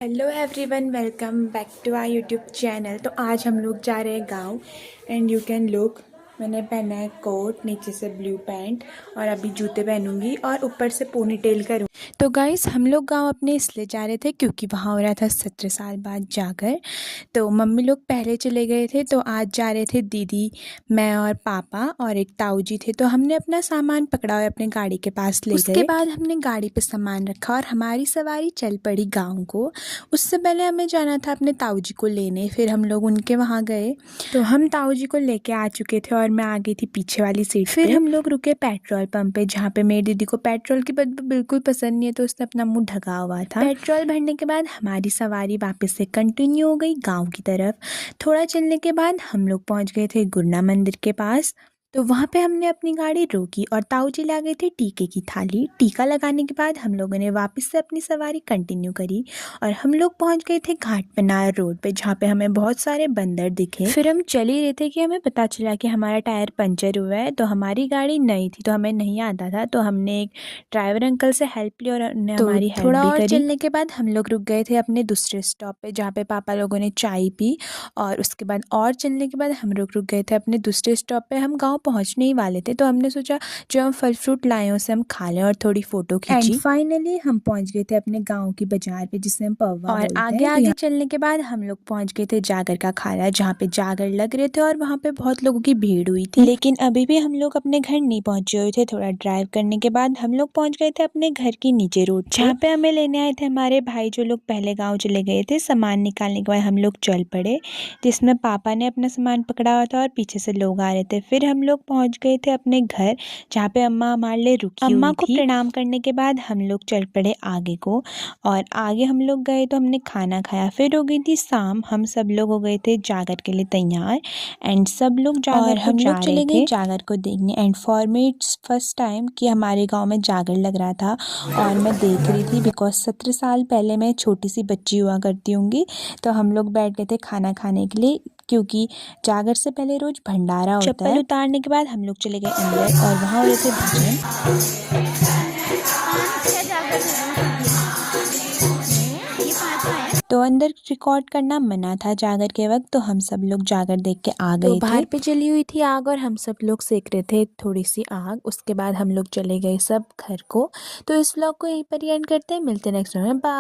Hello everyone, welcome back to our YouTube channel. तो आज हम लोग जा रहे हैं गांव एंड यू कैन लुक। मैंने पहना है कोट, नीचे से ब्लू पैंट और अभी जूते पहनूंगी और ऊपर से पोनी टेल करूँ। तो गाइस, हम लोग गांव अपने इसलिए जा रहे थे क्योंकि वहाँ हो रहा था 17 साल बाद जागर। तो मम्मी लोग पहले चले गए थे, तो आज जा रहे थे दीदी, मैं और पापा और एक ताऊ जी थे। तो हमने अपना सामान पकड़ा और अपने गाड़ी के पास ले गए। उसके बाद हमने गाड़ी पे सामान रखा और हमारी सवारी चल पड़ी गाँव को। उससे पहले हमें जाना था अपने ताऊ जी को लेने, फिर हम लोग उनके वहाँ गए। तो हम ताऊ जी को लेके आ चुके थे और मैं आ गई थी पीछे वाली सीट पे। फिर हम लोग रुके पेट्रोल पंप पे, जहाँ पे मेरी दीदी को पेट्रोल की बदबू बिल्कुल पसंद नहीं है, तो उसने अपना मुंह ढका हुआ था। पेट्रोल भरने के बाद हमारी सवारी वापस से कंटिन्यू हो गई गाँव की तरफ। थोड़ा चलने के बाद हम लोग पहुँच गए थे गुरना मंदिर के पास। तो वहाँ पे हमने अपनी गाड़ी रोकी और ताऊ जी ला गए थे टीके की थाली। टीका लगाने के बाद हम लोगों ने वापस से अपनी सवारी कंटिन्यू करी और हम लोग पहुँच गए थे घाट पनार रोड पे, जहाँ पे हमें बहुत सारे बंदर दिखे। फिर हम चल ही रहे थे कि हमें पता चला कि हमारा टायर पंचर हुआ है। तो हमारी गाड़ी नई थी तो हमें नहीं आता था, तो हमने एक ड्राइवर अंकल से हेल्प ली और उन्होंने हमारी हेल्प भी करी। थोड़ा और चलने के बाद हम लोग रुक गए थे अपने दूसरे स्टॉप पे, जहाँ पे पापा लोगों ने चाय पी। और उसके बाद और चलने के बाद हम रुक गए थे अपने दूसरे स्टॉप पे। हम गाँव पहुँचने ही वाले थे, तो हमने सोचा जो हम फल फ्रूट लाए हैं उसे हम खा लें और थोड़ी फोटो खींची। एंड फाइनली हम पहुँच गए थे अपने गाँव की बाजार पे, जिसे हम पौवा बोलते हैं। आगे आगे चलने के बाद हम लोग पहुँच गए थे जागर का खाला, जहाँ पे जागर लग रहे थे और वहाँ पे बहुत लोगों की भीड़ हुई थी। लेकिन अभी भी हम लोग अपने घर नहीं पहुँचे हुए थे। थोड़ा ड्राइव करने के बाद हम लोग पहुँच गए थे अपने घर की नीचे रोड, जहाँ पे हमें लेने आए थे हमारे भाई, जो लोग पहले गाँव चले गए थे। सामान निकालने के बाद हम लोग चल पड़े, जिसमें पापा ने अपना सामान पकड़ा हुआ था और पीछे से लोग आ रहे थे। फिर हम लोग पहुँच गए थे अपने घर, जहाँ पे अम्मा हमारे लिए रुकी हुई थी। अम्मा को प्रणाम करने के बाद हम लोग चल पड़े आगे को, और आगे हम लोग गए तो हमने खाना खाया। फिर हो गई थी शाम, हम सब लोग हो गए थे जागर के लिए तैयार एंड सब लोग जागर और हम लोग चले गए जागर को देखने। And for me it's first time कि हमारे गांव में जागर लग रहा था और मैं देख रही थी, बिकॉज 17 साल पहले मैं छोटी सी बच्ची हुआ करती होंगी। तो हम लोग बैठ गए थे खाना खाने के लिए, क्योंकि जागर से पहले रोज भंडारा होता है। चप्पल उतारने के बाद हम लोग चले गए अंदर और वहाँ हो रहे थे भजन। तो अंदर रिकॉर्ड करना मना था जागर के वक्त, तो हम सब लोग जागर देख के आ गए थे। बाहर पे जली हुई थी आग और हम सब लोग सेक रहे थे थोड़ी सी आग। उसके बाद हम लोग चले गए सब घर को। तो इस व्लॉग को यहीं पर एंड करते हैं, मिलते हैं नेक्स्ट में। बाय।